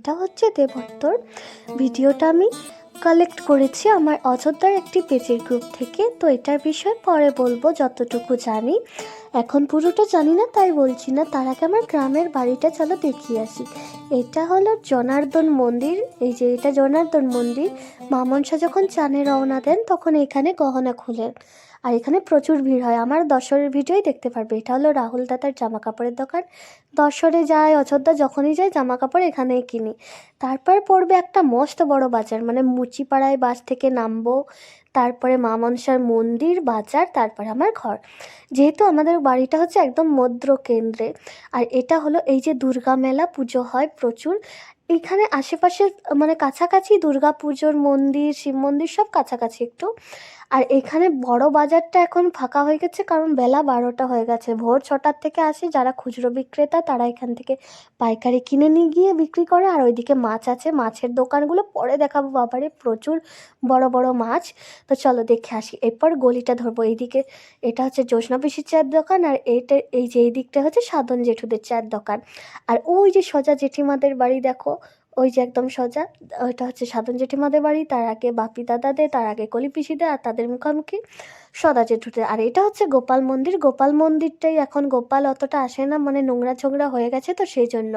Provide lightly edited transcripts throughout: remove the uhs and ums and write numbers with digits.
এটা হচ্ছে দেবোত্তর। ভিডিওটা আমি কালেক্ট করেছি আমার অযোধ্যার একটি পেজের গ্রুপ থেকে। তো এটার বিষয়ে পরে বলবো যতটুকু জানি, এখন পুরোটা জানি না তাই বলছি না। তার আগে আমার গ্রামের বাড়িটা চলো দেখিয়ে আসি। এটা হলো জনার্দন মন্দির। এই যে এটা জনার্দন মন্দির। মা মনসা যখন চানে রওনা দেন তখন এখানে গহনা খুলেন, আর এখানে প্রচুর ভিড় হয়। আমার দশরের ভিডিওই দেখতে পারবে। এটা হলো রাহুল দাদার জামা কাপড়ের দোকান। দশরে যায় অযোধ্যা, যখনই যায় জামা কাপড় এখানেই কিনি। তারপর পড়বে একটা মস্ত বড় বাজার, মানে মুচিপাড়ায় বাস থেকে নামবো, তারপরে মা মনসার মন্দির, বাজার, তারপরে আমার ঘর। যেহেতু আমাদের বাড়িটা হচ্ছে একদম মধ্য কেন্দ্রে, আর এটা হলো এই যে দুর্গা মেলা পুজো হয় প্রচুর এখানে আশেপাশে, মানে কাছাকাছি দুর্গা পুজোর মন্দির, শিব মন্দির সব কাছাকাছি একটু। আর এখানে বড় বাজারটা এখন ফাঁকা হয়ে গেছে, কারণ বেলা 12টা হয়ে গেছে। ভোর 6টার থেকে আসে যারা খুচরো বিক্রেতা, তারা এখান থেকে পাইকারি কিনে নিয়ে গিয়ে বিক্রি করে। আর ওইদিকে মাছ আছে, মাছের দোকানগুলো পরে দেখাবো। বাবারে প্রচুর বড় বড় মাছ। তো চলো দেখে আসি, এরপর গলিটা ধরবো। এইদিকে এটা হচ্ছে জ্যোৎস্না পিসির চায়ের দোকান, আর এই যে এই দিকটা হচ্ছে সাধন জেঠুদের চায়ের দোকান। আর ওই যে সোজা জেঠিমাদের বাড়ি দেখো, ওই যে একদম সোজা, ওইটা হচ্ছে সাধন জেঠিমাদের বাড়ি। তার আগে বাপি দাদাদের, তার আগে কলি পিসিদের, আর তাদের মুখোমুখি সদা জেঠুদের। আর এটা হচ্ছে গোপাল মন্দির। গোপাল মন্দিরটাই এখন গোপাল অতটা আসে না, মানে নোংরা ছোংরা হয়ে গেছে, তো সেই জন্য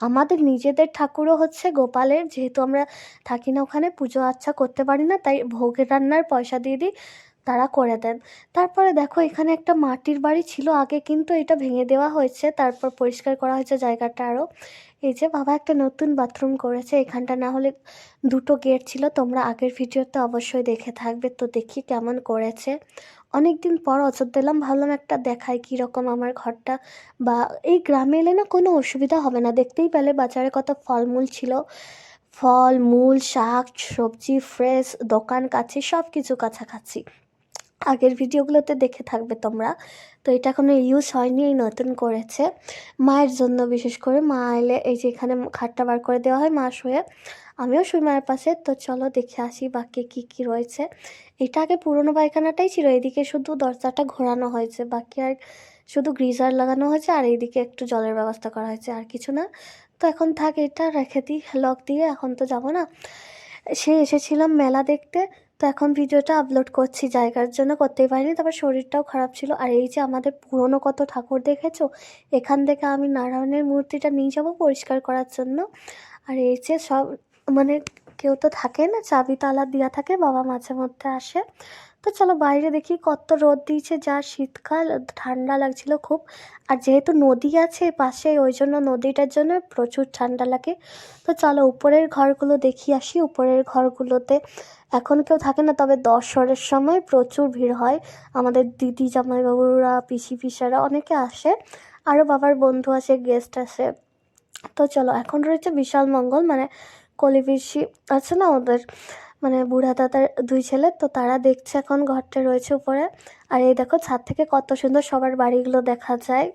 আমাদের নিজেদের ঠাকুরও হচ্ছে গোপালের। যেহেতু আমরা থাকি না ওখানে, পুজো আচ্ছা করতে পারি না, তাই ভোগের রান্নার পয়সা দিয়ে দিই, তারা করে দেন। তারপরে দেখো এখানে একটা মাটির বাড়ি ছিল আগে, কিন্তু এটা ভেঙে দেওয়া হয়েছে, তারপর পরিষ্কার করা হয়েছে জায়গাটা আরও। এই যে বাবা একটা নতুন বাথরুম করেছে এখানটা, না হলে দুটো গেট ছিল, তোমরা আগের ভিডিওতে অবশ্যই দেখে থাকবে। তো দেখি কেমন করেছে। অনেক দিন পর অযোধ্যা এলাম, ভাবলাম একটা দেখাই কীরকম আমার ঘরটা। বা এই গ্রামে এলে না কোনো অসুবিধা হবে না। দেখতেই পেলে বাজারে কত ফলমূল ছিল, ফল মূল শাক সবজি ফ্রেশ, দোকান কাছে, সব কিছু কাছাকাছি। আগের ভিডিওগুলোতে দেখে থাকবে তোমরা। তো এটা এখনো ইউজ হয়নি, এই নতুন করেছে মায়ের জন্য। বিশেষ করে মা এলে এই যে এখানে খাটটা বার করে দেওয়া হয়, মা শুয়ে, আমিও শুই মায়ের পাশে। তো চলো দেখে আসি বাকি কি কি রয়েছে। এটা আগে পুরনো পায়খানাটাই ছিল, এদিকে শুধু দরজাটা ঘোরানো হয়েছে, বাকি আর শুধু গ্রিজার লাগানো হয়েছে, আর এইদিকে একটু জলের ব্যবস্থা করা হয়েছে, আর কিছু না। তো এখন থাক, এটা রেখে দিই লক দিয়ে, এখন তো যাবো না। সে এসেছিলাম মেলা দেখতে, তো এখন ভিডিওটা আপলোড করছি, জায়গার জন্য করতেই পারিনি, তারপর শরীরটাও খারাপ ছিল। আর এই যে আমাদের পুরনো কত ঠাকুর দেখেছো, এখান থেকে আমি নারায়ণের মূর্তিটা নিয়ে যাবো পরিষ্কার করার জন্য। আর এই যে সব, মানে কেউ তো থাকে না, চাবি তালা দেওয়া থাকে, বাবা মাঝে মধ্যে আসে। তো চলো বাইরে দেখি, কত রোদ দিয়েছে, যা শীতকাল, ঠান্ডা লাগছিল খুব। আর যেহেতু নদী আছে পাশে, ওই জন্য নদীটার জন্য প্রচুর ঠান্ডা লাগে। তো চলো উপরের ঘরগুলো দেখি আসি। উপরের ঘরগুলোতে এখন কেউ থাকে না, তবে দশরের সময় প্রচুর ভিড় হয়। আমাদের দিদি জামাইবাবুরা, পিসি পিসারা অনেকে আসে, আরও বাবার বন্ধু আসে, গেস্ট আসে। তো চলো এখন রয়েছে বিশাল মঙ্গল, মানে কলি পিসি আছে না ওদের, মানে বুড়া দাদার দুই ছেলে, তো তারা দেখছে এখন ঘরটা রয়েছে উপরে। আর এই দেখো ছাদ থেকে কত সুন্দর সবার বাড়িগুলো দেখা যায়।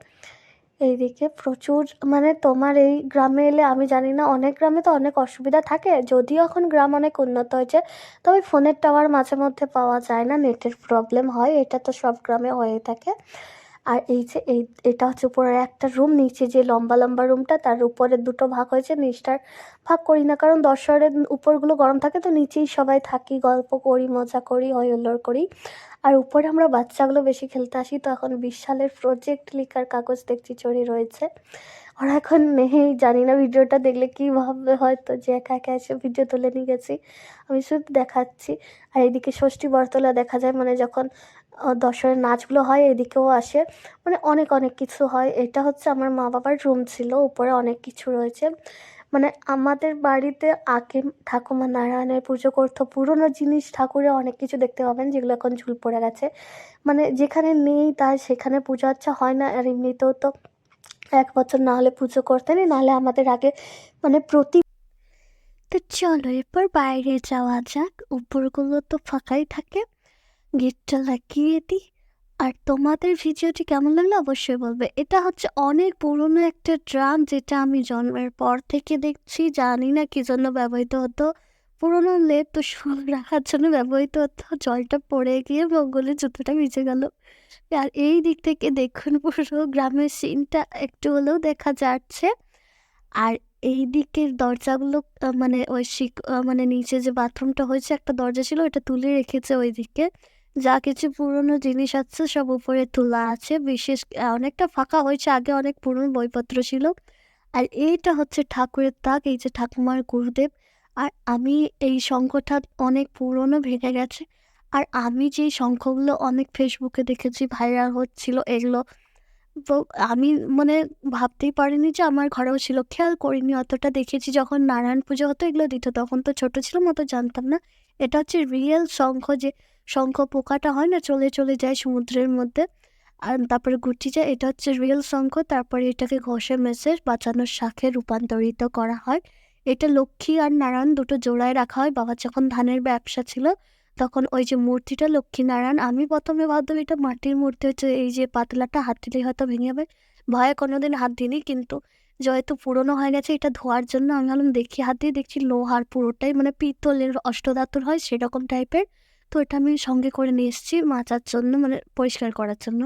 এইদিকে প্রচুর, মানে তোমার এই গ্রামে এলে, আমি জানি না অনেক গ্রামে তো অনেক অসুবিধা থাকে, যদিও এখন গ্রাম অনেক উন্নত হয়েছে, তবে ফোনের টাওয়ার মাঝে মধ্যে পাওয়া যায় না, নেটের প্রবলেম হয়, এটা তো সব গ্রামে হয়ে থাকে। আর এই যে এটা হচ্ছে উপরের একটা রুম, নিচে যে লম্বা লম্বা রুমটা, তার উপরে দুটো ভাগ হয়েছে, নিচটার ভাগ করি না, কারণ দশরের উপরগুলো গরম থাকে, তো নিচেই সবাই থাকি, গল্প করি, মজা করি, হই হুল্লোড় করি। আর উপরে আমরা বাচ্চাগুলো বেশি খেলতে আসি। তো এখন 20 সালের প্রজেক্ট লিখার কাগজ দেখছি চড়ে রয়েছে। ওরা এখন নেই, জানি না ভিডিওটা দেখলে কী ভাববে, হয়তো যে একা একা এসে ভিডিও তুলে নিয়ে গেছি। আমি শুধু দেখাচ্ছি। আর এদিকে ষষ্ঠী বরতলা দেখা যায়, মানে যখন দশরের নাচগুলো হয় এদিকেও আসে, মানে অনেক অনেক কিছু হয়। এটা হচ্ছে আমার মা বাবার রুম ছিল, উপরে অনেক কিছু রয়েছে। মানে আমাদের বাড়িতে আগে ঠাকুমা নারায়ণের পুজো করতো, পুরনো জিনিস ঠাকুরের অনেক কিছু দেখতে পাবেন, যেগুলো এখন ঝুল পড়ে গেছে। মানে যেখানে নেই তাই সেখানে পুজো আচ্ছা হয় না। আর এমনিতেও তো 1 বছর না হলে পুজো করতেনই, নাহলে আমাদের আগে মানে প্রতি। তো চলো এরপর বাইরে যাওয়া যাক, উপরগুলো তো ফাঁকাই থাকে, গেটটা লাগিয়ে দিই। আর তোমাদের ভিডিওটি কেমন লাগলো অবশ্যই বলবে। এটা হচ্ছে অনেক পুরনো একটা ড্রাম, যেটা আমি জন্মের পর থেকে দেখছি, জানি না কি জন্য ব্যবহৃত হতো। পুরোনো লেপ তো রাখার জন্য ব্যবহৃত হতো, জলটা পড়ে গিয়ে মঙ্গলের জুতোটা ভিজে গেল। আর এই দিক থেকে দেখুন পুরো গ্রামের সিনটা একটু হলেও দেখা যাচ্ছে। আর এই দিকের দরজাগুলো মানে ওই মানে নিচে যে বাথরুমটা হয়েছে একটা দরজা ছিল ওটা তুলে রেখেছে ওইদিকে। যা কিছু পুরনো জিনিস আছে সব উপরে তোলা আছে। অনেকটা ফাঁকা হয়েছে, আগে অনেক পুরনো বইপত্র ছিল। আর এইটা হচ্ছে ঠাকুরের তাক, এই যে ঠাকুমার গুরুদেব। আর আমি এই শঙ্খটা অনেক পুরনো, ভেঙে গেছে। আর আমি যেই শঙ্খগুলো অনেক ফেসবুকে দেখেছি ভাইরাল হচ্ছিল এগুলো, তো আমি মানে ভাবতেই পারিনি যে আমার ঘরেও ছিল। খেয়াল করিনি অতটা, দেখেছি যখন নারায়ণ পুজো হতো এগুলো দিত, তখন তো ছোট ছিলাম অত জানতাম না। এটা হচ্ছে রিয়েল শঙ্খ, যে শঙ্খ পোকাটা হয় না চলে চলে যায় সমুদ্রের মধ্যে আর তারপরে গুটি যায়, এটা হচ্ছে রিয়েল শঙ্খ। তারপরে এটাকে ঘষে মেজে বাঁচানোর শাঁখে রূপান্তরিত করা হয়। এটা লক্ষ্মী আর নারায়ণ দুটো জোড়ায় রাখা হয়। বাবার যখন ধানের ব্যবসা ছিল তখন ওই যে মূর্তিটা লক্ষ্মী নারায়ণ, আমি প্রথমে ভাবতাম এটা মাটির মূর্তি, হচ্ছে এই যে পাতলাটা হাত দিলেই হয়তো ভেঙে যাবে, ভয়ে কোনোদিন হাত দিইনি। কিন্তু যেহেতু পুরনো হয়ে গেছে এটা ধোয়ার জন্য আমি ভাবলাম দেখি, হাত দিয়ে দেখছি লোহার পুরোটাই, মানে পিতলের অষ্টধাতুর হয় সেরকম টাইপের। তো এটা আমি সঙ্গে করে নিয়ে এসেছি মাজার জন্য, মানে পরিষ্কার করার জন্য।